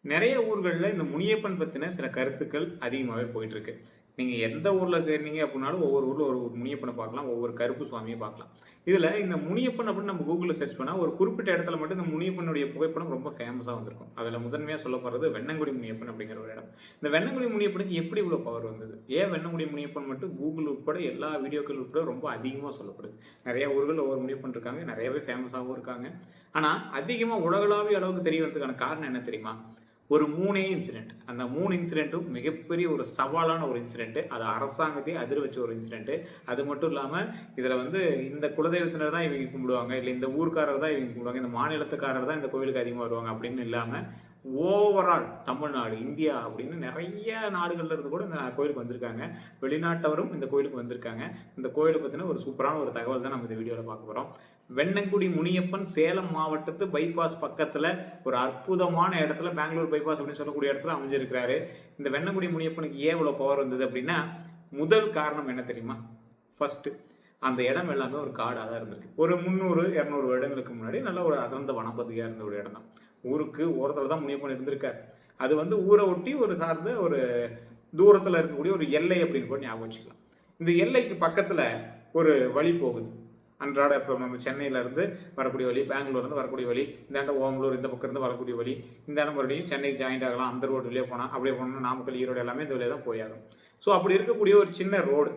நிறைய ஊர்கள்ல இந்த முனியப்பன் பத்தின சில கருத்துக்கள் அதிகமாவே போயிட்டு இருக்கு. நீங்க எந்த ஊர்ல சேர்ந்தீங்க அப்படின்னாலும், ஒவ்வொரு ஊர்ல ஒரு ஒரு முனியப்பன பார்க்கலாம். ஒவ்வொரு கருப்பு சுவாமிய பார்க்கலாம். இதுல இந்த முனியப்பன் அப்படின்னு நம்ம Googleல சர்ச் பண்ணா, ஒரு குறிப்பிட்ட இடத்துல மட்டும் இந்த முனியப்பனுடைய புகைப்படம் ரொம்ப ஃபேமஸா வந்திருக்கும். அதுல முதன்மையா சொல்லப்படுறது வெண்ணங்குடி முனியப்பன் அப்படிங்கிற ஒரு இடம். இந்த வெண்ணங்குடி முனியப்பனுக்கு எப்படி இவ்வளோ பவர் வந்தது? ஏன் வெண்ணங்குடி முனியப்பன் மட்டும் Google உட்பட எல்லா வீடியோக்கள் உட்பட ரொம்ப அதிகமா சொல்லப்படுது? நிறைய ஊர்கள்ல ஒவ்வொரு முனியப்பன் இருக்காங்க. நிறையவே ஃபேமஸாவும் இருக்காங்க. ஆனா, அதிகமா உலகளாவிய அளவுக்கு தெரிய வந்ததுக்கான காரணம் என்ன தெரியுமா? ஒரு 3 இன்சிடென்ட். அந்த 3 இன்சிடென்ட்டும் மிகப்பெரிய ஒரு சவாலான ஒரு இன்சிடென்ட். அது அரசாங்கத்தையே அதிர வச்ச ஒரு இன்சிடென்ட். அது மட்டும் இல்லாம, இதுல வந்து இந்த குலதெய்வத்தினர் தான் இவங்க கும்பிடுவாங்க. இல்ல இந்த ஊர்க்காரர் தான் இவங்க கும்பிடுவாங்க. இந்த மாநிலத்துக்காரர் தான் இந்த கோவிலுக்கு அதிகமா வருவாங்க அப்படின்னு இல்லாம, ஓவரால் தமிழ்நாடு, இந்தியா அப்படின்னு நெறைய நாடுகள்ல இருந்து கூட இந்த கோயிலுக்கு வந்திருக்காங்க. வெளிநாட்டவரும் இந்த கோயிலுக்கு வந்திருக்காங்க. இந்த கோயில பத்தின ஒரு சூப்பரான ஒரு தகவல் தான் நம்ம இந்த வீடியோல பார்க்க போறோம். வெண்ணங்குடி முனியப்பன் சேலம் மாவட்டத்து பைபாஸ் பக்கத்துல ஒரு அற்புதமான இடத்துல, பெங்களூர் பைபாஸ் அப்படின்னு சொல்லக்கூடிய இடத்துல அமைஞ்சிருக்கிறாரு. இந்த வெண்ணங்குடி முனியப்பனுக்கு ஏன் இவ்வளவு பவர் வந்தது அப்படின்னா, முதல் காரணம் என்ன தெரியுமா? ஃபர்ஸ்ட், அந்த இடம் எல்லாமே ஒரு காடா தான் இருந்திருக்கு. ஒரு 300, 200 வருடங்களுக்கு முன்னாடி நல்ல ஒரு அடர்ந்த வனப்பகுதியா இருந்த ஒரு இடம் தான். ஊருக்கு ஓரத்துல தான் முனியப்பன் இருந்திருக்காரு. அது வந்து ஊரை ஒட்டி ஒரு சார்ந்த ஒரு தூரத்துல இருக்கக்கூடிய ஒரு எல்லை அப்படின்னு கூட ஞாபகம் வச்சுக்கலாம். இந்த எல்லைக்கு பக்கத்துல ஒரு வழி போகுது. அன்றாட இப்போ நம்ம சென்னையில இருந்து வரக்கூடிய வழி, பெங்களூர்ல இருந்து வரக்கூடிய வழி, இந்தாண்ட ஓமலூர் இந்த பக்கம் இருந்து வரக்கூடிய வழி, இந்தாண்ட மறுபடியும் சென்னைக்கு ஜாயிண்ட் ஆகலாம். அந்த ரோடு வழியா போனா, அப்படியே போனோம்னா நாமக்கல், ஈரோடு எல்லாமே இந்த வழியா தான் போய் ஆகணும். ஸோ அப்படி இருக்கக்கூடிய ஒரு சின்ன ரோடு.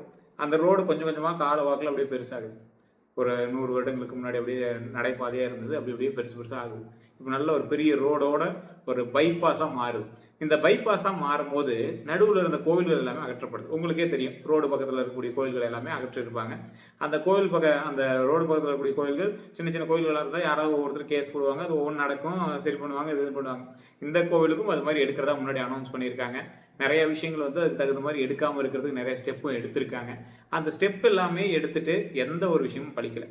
அந்த ரோடு கொஞ்சம் கொஞ்சமா கால வாக்குல அப்படியே பெருசாகுது. ஒரு 100 வருடங்களுக்கு முன்னாடி அப்படியே நடைபாதையா இருந்தது. அப்படி அப்படியே பெருசு பெருசா ஆகுது. இப்போ நல்ல ஒரு பெரிய ரோடோட ஒரு பைபாஸா மாறுது. இந்த பைபாஸா மாறும்போது நடுவுல இருந்த கோவில்கள் எல்லாமே அகற்றப்படுது. உங்களுக்கே தெரியும். ரோடு பக்கத்துல இருக்கக்கூடிய கோயில்கள் எல்லாமே அகற்றிருப்பாங்க. அந்த கோவில் அந்த ரோடு பக்கத்துல இருக்கக்கூடிய கோயில்கள் சின்ன சின்ன கோயில்களா இருந்தா யாராவது ஒவ்வொருத்தர் கேஸ் போடுவாங்க. அது ஒவ்வொன்னு நடக்கும். சரி பண்ணுவாங்க. இது பண்ணுவாங்க. இந்த கோவிலுக்கும் அது மாதிரி எடுக்கிறதா முன்னாடி அனௌன்ஸ் பண்ணியிருக்காங்க. நிறைய விஷயங்கள் வந்து அதுக்கு தகுந்த மாதிரி எடுக்காம இருக்கிறதுக்கு நிறைய ஸ்டெப்பும் எடுத்திருக்காங்க. அந்த ஸ்டெப் எல்லாமே எடுத்துட்டு எந்த ஒரு விஷயமும் பலிக்கல.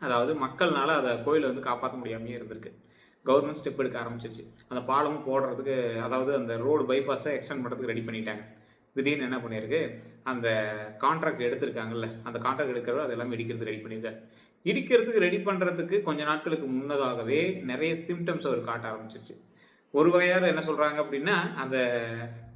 அதாவது மக்கள்னால அதை கோயிலை வந்து காப்பாற்ற முடியாமையே இருந்திருக்கு. கவர்மெண்ட் ஸ்டெப் எடுக்க ஆரம்பிச்சிருச்சு. அந்த பாலமும் போடுறதுக்கு, அதாவது அந்த ரோடு பைபாஸை எக்ஸ்டெண்ட் பண்ணுறதுக்கு ரெடி பண்ணிட்டாங்க. திடீர்னு என்ன பண்ணியிருக்கு, அந்த கான்ட்ராக்ட் எடுத்திருக்காங்கல்ல, அந்த கான்ட்ராக்ட் எடுக்கிறவர் அது எல்லாமே இடிக்கிறதுக்கு ரெடி பண்ணியிருக்காரு. இடிக்கிறதுக்கு ரெடி பண்ணுறதுக்கு கொஞ்ச நாட்களுக்கு முன்னதாகவே நிறைய சிம்டம்ஸ் அவர் காட்ட ஆரம்பிச்சிருச்சு. ஒரு வகையார் என்ன சொல்கிறாங்க அப்படின்னா, அந்த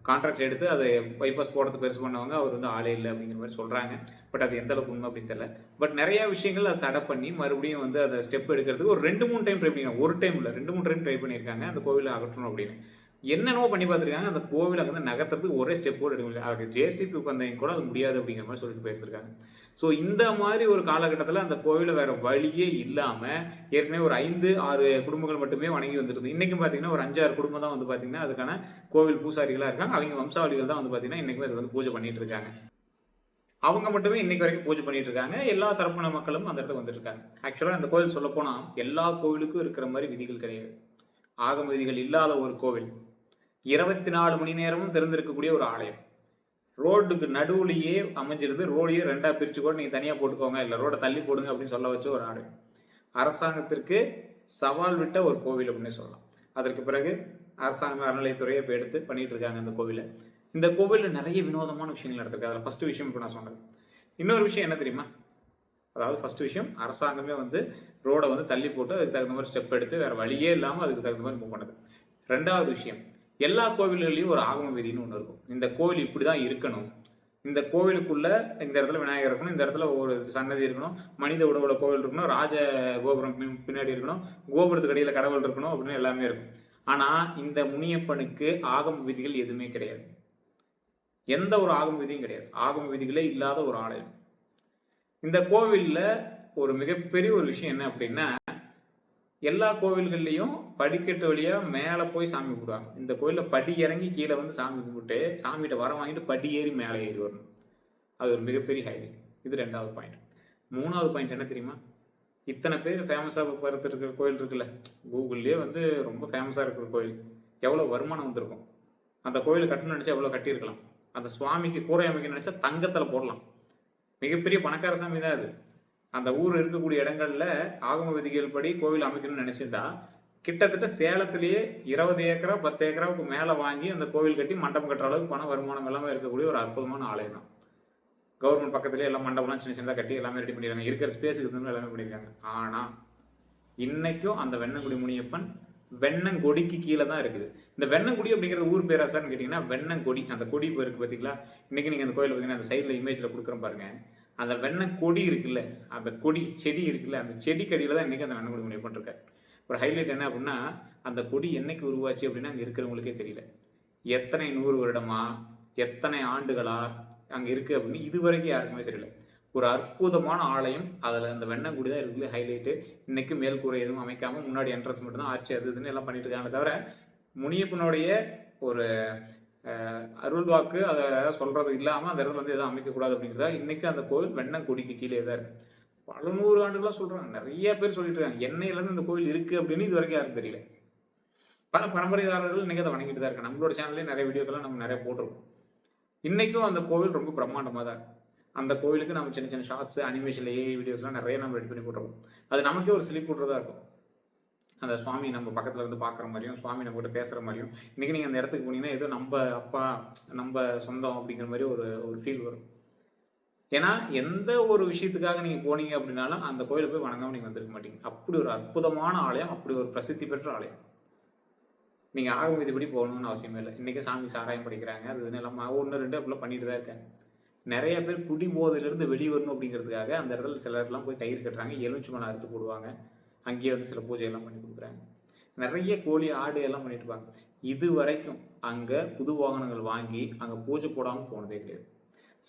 கான்ட்ராக்ட் எடுத்து அதை பைபாஸ் போடுறது பெருசு பண்ணவங்க அவர் வந்து ஆளே இல்லை அப்படிங்கிற மாதிரி சொல்கிறாங்க. பட் அது எந்த அளவுக்கு உண்மை அப்படின்னு தெரியல. பட் நிறைய விஷயங்கள் அதை தடை பண்ணி மறுபடியும் வந்து அதை ஸ்டெப் எடுக்கிறதுக்கு ஒரு 2-3 டைம் ட்ரை பண்ணியிருக்காங்க. ஒரு டைம் இல்லை, 2-3 டைம் ட்ரை பண்ணியிருக்காங்க அந்த கோவிலை அகற்றணும் அப்படின்னு. என்னென்னவோ பண்ணி பார்த்துருக்காங்க. அந்த கோவிலை வந்து நகர்த்துறதுக்கு ஒரே ஸ்டெப் கூட எடுக்க முடியல. அதுக்கு ஜேசிபி வந்தவங்க கூட அது முடியாது அப்படிங்கிற மாதிரி சொல்லிட்டு போயிருந்திருக்காங்க. ஸோ இந்த மாதிரி ஒரு காலகட்டத்தில் அந்த கோவிலை வேற வழியே இல்லாமல் ஏற்கனவே ஒரு 5-6 குடும்பங்கள் மட்டுமே வணங்கி வந்துட்டு இன்னைக்கும் பார்த்தீங்கன்னா ஒரு 5-6 குடும்பம் தான் வந்து பார்த்தீங்கன்னா அதுக்கான கோவில் பூசாரிகளாக இருக்காங்க. அவங்க வம்சாவளிகள் தான் வந்து பார்த்தீங்கன்னா இன்னைக்குமே அது வந்து பூஜை பண்ணிட்டு இருக்காங்க. அவங்க மட்டுமே இன்னைக்கு வரைக்கும் பூஜை பண்ணிட்டு இருக்காங்க. எல்லா தரப்பின மக்களும் அந்த இடத்துக்கு வந்துட்டு இருக்காங்க. ஆக்சுவலாக இந்த கோவில் சொல்ல போனால் எல்லா கோவிலுக்கும் இருக்கிற மாதிரி விதிகள் கிடையாது. ஆகம விதிகள் இல்லாத ஒரு கோவில். 24 மணி நேரமும் திறந்திருக்கக்கூடிய ஒரு ஆலயம். ரோடுக்கு நடுவுலையே அமைஞ்சிருந்து ரோடையே 2ஆ பிரிச்சு கூட நீங்க தனியா போட்டுக்கோங்க, இல்ல ரோட தள்ளி போடுங்க அப்படின்னு சொல்ல வச்ச ஒரு ஆடு. அரசாங்கத்திற்கு சவால் விட்ட ஒரு கோவில் அப்படின்னு சொல்லலாம். அதற்கு பிறகு அரசாங்க அறநிலையத்துறையை இப்போ எடுத்து பண்ணிட்டு இருக்காங்க இந்த கோவிலை. இந்த கோவிலில் நிறைய வினோதமான விஷயங்கள் நடந்திருக்கு. அதில் ஃபர்ஸ்ட் விஷயம் இப்போ நான் சொன்னது. இன்னொரு விஷயம் என்ன தெரியுமா? அதாவது ஃபர்ஸ்ட் விஷயம், அரசாங்கமே வந்து ரோடை வந்து தள்ளி போட்டு அதுக்கு தகுந்த மாதிரி ஸ்டெப் எடுத்து வேற வழியே இல்லாமல் அதுக்கு தகுந்த மாதிரி மூவ் பண்ணுது. 2வது விஷயம், எல்லா கோவில்கள்லையும் ஒரு ஆகம விதின்னு ஒன்று இருக்கும். இந்த கோவில் இப்படி தான் இருக்கணும், இந்த கோவிலுக்குள்ள இந்த இடத்துல விநாயகர் இருக்கணும், இந்த இடத்துல ஒரு சன்னதி இருக்கணும், மனித உடவுல கோவில் இருக்கணும், ராஜ கோபுரம் பின்னாடி இருக்கணும், கோபுரத்துக்கு அடியில் கடவுள் இருக்கணும் அப்படின்னு எல்லாமே இருக்கும். ஆனா இந்த முனியப்பனுக்கு ஆகம விதிகள் எதுவுமே கிடையாது. எந்த ஒரு ஆகம விதியும் கிடையாது. ஆகம விதிகளே இல்லாத ஒரு ஆலயம். இந்த கோவில்ல ஒரு மிகப்பெரிய ஒரு விஷயம் என்ன அப்படின்னா, எல்லா கோவில்கள்லையும் படிக்கட்டு வழியா மேலே போய் சாமி கும்பிடுவாங்க. இந்த கோயிலில் படி இறங்கி கீழே வந்து சாமி கும்பிட்டு சாமிகிட்ட வரம் வாங்கிட்டு படி ஏறி மேலே ஏறி வரணும். அது ஒரு மிகப்பெரிய ஹைலைட். இது 2வது பாயிண்ட். 3வது பாயிண்ட் என்ன தெரியுமா? இத்தனை பேர் ஃபேமஸாக பார்த்து இருக்கிற கோயில் இருக்குல்ல, கூகுள்லேயே வந்து ரொம்ப ஃபேமஸாக இருக்கிற கோயில், எவ்வளோ வருமானம் வந்திருக்கும். அந்த கோயிலை கட்டணும்னு நினச்சா எவ்வளோ கட்டியிருக்கலாம். அந்த சுவாமிக்கு கூரை அமைக்க நினச்சா தங்கத்தில் போடலாம். மிகப்பெரிய பணக்கார சாமி தான் அது. அந்த ஊர் இருக்கக்கூடிய இடங்கள்ல ஆகம விதிகள் படி கோவில் அமைக்கணும்னு நினைச்சிருந்தா கிட்டத்தட்ட சேலத்திலேயே 20 ஏக்கரா 10 ஏக்கராவுக்கு மேல வாங்கி அந்த கோவில் கட்டி மண்டபம் கட்டுற அளவுக்கு பண வருமானம் எல்லாமே இருக்கக்கூடிய ஒரு அற்புதமான ஆலயம் தான். கவர்மெண்ட் பக்கத்துலேயே எல்லாம் மண்டபம்லாம் சின்ன சின்னதாக கட்டி எல்லாமே ரெடி பண்ணிடுறாங்க. இருக்கிற ஸ்பேஸுக்கு எல்லாமே பண்ணியிருக்காங்க. ஆனா இன்னைக்கும் அந்த வெண்ணங்குடி முனியப்பன் வெண்ணங்கொடிக்கு கீழே தான் இருக்குது. இந்த வெண்ணங்குடி அப்படிங்கிறது ஊர் பேரா சார்ன்னு கேட்டிங்கன்னா, வெண்ணங்கொடி அந்த கொடி இப்போ இருக்குது பார்த்தீங்களா? இன்றைக்கி நீங்கள் அந்த கோயிலில் பார்த்தீங்கன்னா, அந்த சைடில் இமேஜில் கொடுக்குறேன் பாருங்க. அந்த வெண்ணங்கொடி இருக்குல்ல, அந்த கொடி செடி இருக்குல்ல, அந்த செடிக்கு அடியில தான் இன்றைக்கி அந்த வெண்ணங்குடி முனியப்பன் இருக்கார். ஒரு ஹைலைட் என்ன அப்படின்னா, அந்த கொடி என்னைக்கு உருவாச்சு அப்படின்னா அங்கே இருக்கிறவங்களுக்கே தெரியல. எத்தனை 100 வருடமா, எத்தனை ஆண்டுகளா அங்கே இருக்குது அப்படின்னு இதுவரைக்கும் யாருக்குமே தெரியல. ஒரு அற்புதமான ஆலயம். அதில் அந்த வெண்ணங்குடி தான் இருக்குது ஹைலைட்டு. இன்றைக்கும் மேல்கூரை எதுவும் அமைக்காமல் முன்னாடி என்ட்ரன்ஸ் மட்டும் தான் ஆர்ச்சி அது இதுன்னு எல்லாம் பண்ணிட்டு இருக்காங்க. தவிர முனியப்பனுடைய ஒரு அருள் வாக்கு அதை சொல்கிறது இல்லாமல் அந்த இடத்துல வந்து எதுவும் அமைக்கக்கூடாது அப்படிங்கிறதா இன்றைக்கி அந்த கோவில் வெண்ணங்குடிக்கு கீழே தான் இருக்குது. பல 100 ஆண்டுகளாக சொல்கிறாங்க. நிறைய பேர் சொல்லிட்டு இருக்காங்க எண்ணெயிலேருந்து இந்த கோவில் இருக்குது அப்படின்னு இது வரைக்கும் யாருக்கும் தெரியல. பல பரம்பரைதாரர்கள் இன்றைக்கி அதை வணங்கிட்டு தான் இருக்காங்க. நம்மளோட சேனல்லேயே நிறைய வீடியோக்கெல்லாம் நம்ம நிறைய போட்டிருக்கோம். இன்றைக்கும் அந்த கோவில் ரொம்ப பிரம்மாண்டமாக தான் இருக்குது. அந்த கோவிலுக்கு நம்ம சின்ன சின்ன ஷார்ட்ஸு அனிமேஷன் ஏஐ வீடியோஸ்லாம் நிறைய நம்ம ரெடி பண்ணி போட்டுருக்கோம். அது நமக்கே ஒரு சிலிப் போட்டுறதா இருக்கும். அந்த சுவாமி நம்ம பக்கத்தில் இருந்து பார்க்குற மாதிரியும், சுவாமி நம்ம கிட்ட பேசுகிற மாதிரியும், இன்றைக்கி நீங்கள் அந்த இடத்துக்கு போனீங்கன்னா ஏதோ நம்ம அப்பா நம்ம சொந்தம் அப்படிங்கிற மாதிரி ஒரு ஃபீல் வரும். ஏன்னா எந்த ஒரு விஷயத்துக்காக நீங்கள் போனீங்க அப்படின்னாலும் அந்த கோயிலை போய் வணங்காமல் நீங்கள் வந்திருக்க மாட்டீங்க. அப்படி ஒரு அற்புதமான ஆலயம், அப்படி ஒரு பிரசித்தி பெற்ற ஆலயம். நீங்கள் ஆக விதிப்படி போகணும்னு அவசியமே இல்லை. இன்றைக்கி சாமி சாராயம் படிக்கிறாங்க, அது இதுன்னு எல்லாம் 1, 2 அப்படிலாம் பண்ணிட்டு தான் இருக்காங்க. நிறைய பேர் குடி போதையிலிருந்து வெளிவரணும் அப்படிங்கிறதுக்காக அந்த இடத்துல சில இடத்துலாம் போய் கயிறு கட்டுறாங்க, எலுமிச்சை மரம் அறுத்து போடுவாங்க, அங்கேயே வந்து சில பூஜையெல்லாம் பண்ணி கொடுக்குறாங்க. நிறைய கோழி ஆடு எல்லாம் பண்ணிட்டு இருப்பாங்க. இது வரைக்கும் அங்கே புது வாகனங்கள் வாங்கி அங்கே பூஜை போடாமல் போனதே கிடையாது.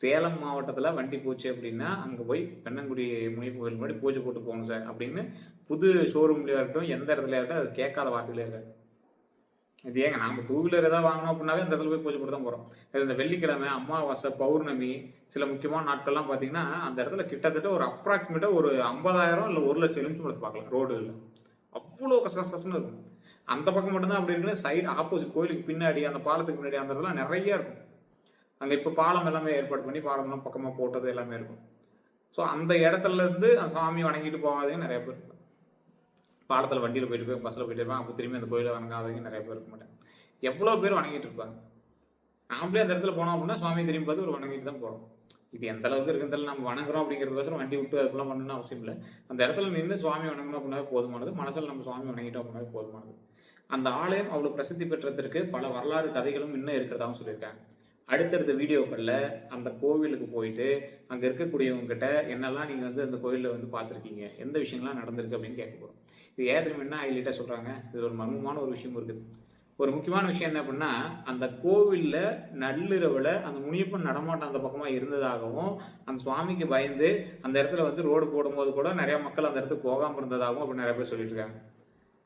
சேலம் மாவட்டத்தில் வண்டி போச்சு அப்படின்னா அங்கே போய் வெண்ணங்குடி முனியப்பன் கோயில் முன்னாடி பூஜை போட்டு போகணும் சார் அப்படின்னு புது ஷோரூம்லேயே இருக்கட்டும், எந்த இடத்துல இருக்கட்டும், அது கேட்காத வார்த்தையிலே இருக்காது. இது ஏங்க நம்ம 2 வீலர் ஏதாவது வாங்கணும் அப்படின்னாவே அந்த இடத்துல போய் பூஜை போட்டு தான் போகிறோம். இந்த வெள்ளிக்கிழமை, அமாவாசை, பௌர்ணமி, சில முக்கியமான நாட்கள்லாம் பார்த்தீங்கன்னா அந்த இடத்துல கிட்டத்தட்ட ஒரு அப்ராக்சிமேட்டாக ஒரு 50,000 இல்லை 1,00,000 எலுமிச்சம்பழத்தை பார்க்கலாம் ரோடுகளில். அவ்வளோ கசகசன்னு இருக்கும். அந்த பக்கம் மட்டும்தான் அப்படி இருக்குன்னு சைடு ஆப்போசிட் கோயிலுக்கு பின்னாடி அந்த பாலத்துக்கு முன்னாடி அந்த இடத்துல நிறைய இருக்கும். அங்கே இப்போ பாலம் எல்லாமே ஏற்பாடு பண்ணி பாலம்லாம் பக்கமாக போட்டது எல்லாமே இருக்கும். ஸோ அந்த இடத்துலேருந்து அந்த சாமி வணங்கிட்டு போகாதீங்க நிறைய பேர் இருக்கும். பாலத்தில் வண்டியில் போயிட்டு போய் பஸ்ஸில் போயிட்டு இருப்பாங்க, அப்போ திரும்பி அந்த கோயிலை வணங்காதவங்க நிறைய பேர் இருக்க மாட்டாங்க. எவ்வளோ பேர் வணங்கிட்டு இருப்பாங்க. நாமளே அந்த இடத்துல போனோம் அப்படின்னா சுவாமி திரும்பி பார்த்து ஒரு வணங்கிட்டு தான் போகிறோம். இது எந்த அளவுக்கு இருக்கிறதால நம்ம வணங்குறோம் அப்படிங்கிறதுக்கோசரம் வண்டி விட்டு அதுக்கெல்லாம் பண்ணணும்னு அவசியம் இல்லை. அந்த இடத்துல நின்று சுவாமி வணங்கணும் அப்படின்னாவே போதுமானது. மனசில் நம்ம சுவாமி வணங்கிட்டோம் அப்படின்னாவே போதுமானது. அந்த ஆலயம் அவ்வளோ பிரசித்தி பெற்றதற்கு பல வரலாறு கதைகளும் இன்னும் இருக்கிறதாகவும் சொல்லியிருக்காங்க. அடுத்தடுத்த வீடியோக்களில் அந்த கோவிலுக்கு போயிட்டு அங்கே இருக்கக்கூடியவங்ககிட்ட என்னெல்லாம் நீங்கள் வந்து அந்த கோவிலில் வந்து பார்த்துருக்கீங்க, எந்த விஷயங்கள்லாம் நடந்திருக்கு அப்படின்னு கேட்க போகிறோம். இது ஏன் என்ன ஹைலைட்டாக சொல்கிறாங்க, இது ஒரு மர்மமான ஒரு விஷயம் இருக்குது. ஒரு முக்கியமான விஷயம் என்ன அப்படின்னா, அந்த கோவிலில் நள்ளிரவில் அந்த முனியப்பன் நடமாட்டம் அந்த பக்கமாக இருந்ததாகவும், அந்த சுவாமிக்கு பயந்து அந்த இடத்துல வந்து ரோடு போடும்போது கூட நிறையா மக்கள் அந்த இடத்துக்கு போகாமல் இருந்ததாகவும் அப்படி நிறைய பேர் சொல்லிட்டு இருக்காங்க.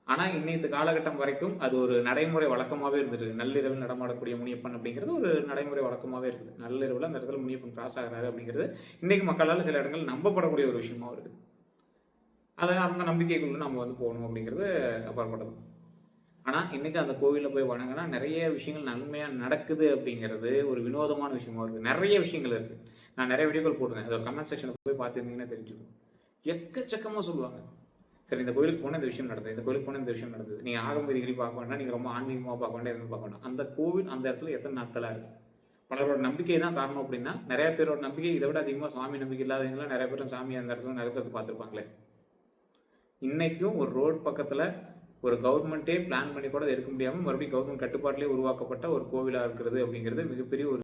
ஆனால் இன்னைக்கு காலகட்டம் வரைக்கும் அது ஒரு நடைமுறை வழக்கமாகவே இருந்துருக்கு. நள்ளிரவில் நடமாடக்கூடிய முனியப்பன் அப்படிங்கிறது ஒரு நடைமுறை வழக்கமாகவே இருக்குது. நள்ளிரவில் அந்த இடத்துல முனியப்பன் கிராஸ் ஆகிறாரு அப்படிங்கிறது இன்றைக்கி மக்களால் சில இடங்கள் நம்பப்படக்கூடிய ஒரு விஷயமாகவும் இருக்குது. அதை அந்த நம்பிக்கைக்குள்ளே நம்ம வந்து போகணும் அப்படிங்கிறது அப்பாற்பட்டது. ஆனால் இன்றைக்கி அந்த கோவிலில் போய் வணங்கினா நிறைய விஷயங்கள் நன்மையாக நடக்குது அப்படிங்கிறது ஒரு வினோதமான விஷயமா இருக்குது. நிறைய விஷயங்கள் இருக்குது. நான் நிறைய வீடியோக்கள் போட்டிருந்தேன். அதை ஒரு கமெண்ட் செக்ஷனில் போய் பார்த்துருந்தீங்கன்னா தெரிஞ்சுக்கும். எக்கச்சக்கமாக சொல்லுவாங்க. சரி, இந்த கோயிலுக்கு போனால் இந்த விஷயம் நடந்தது, இந்த கோயிலுக்கு போனால் இந்த விஷயம் நடந்தது. நீங்கள் ஆகம விதிகளை பார்க்க வேண்டாம், நீங்கள் ரொம்ப ஆன்மீகமாக பார்க்க வேண்டாம், எதுவும் பார்க்க வேண்டாம். அந்த கோவில் அந்த இடத்துல எத்தனை நாட்களாக இருக்குது. பலரோட நம்பிக்கை தான் காரணம் அப்படின்னா, நிறைய பேரோட நம்பிக்கை இதை விட அதிகமாக சுவாமி நம்பிக்கை இல்லாதவங்களாம் நிறைய பேரும் சாமி அந்த இடத்துல நகர்த்து பார்த்துருப்பாங்களே. இன்றைக்கும் ஒரு ரோடு பக்கத்தில் ஒரு கவர்மெண்ட்டே பிளான் பண்ணி கூட எடுக்க முடியாமல் மறுபடியும் கவர்மெண்ட் கட்டுப்பாட்டிலே உருவாக்கப்பட்ட ஒரு கோவிலாக இருக்கிறது அப்படிங்கிறது மிகப்பெரிய ஒரு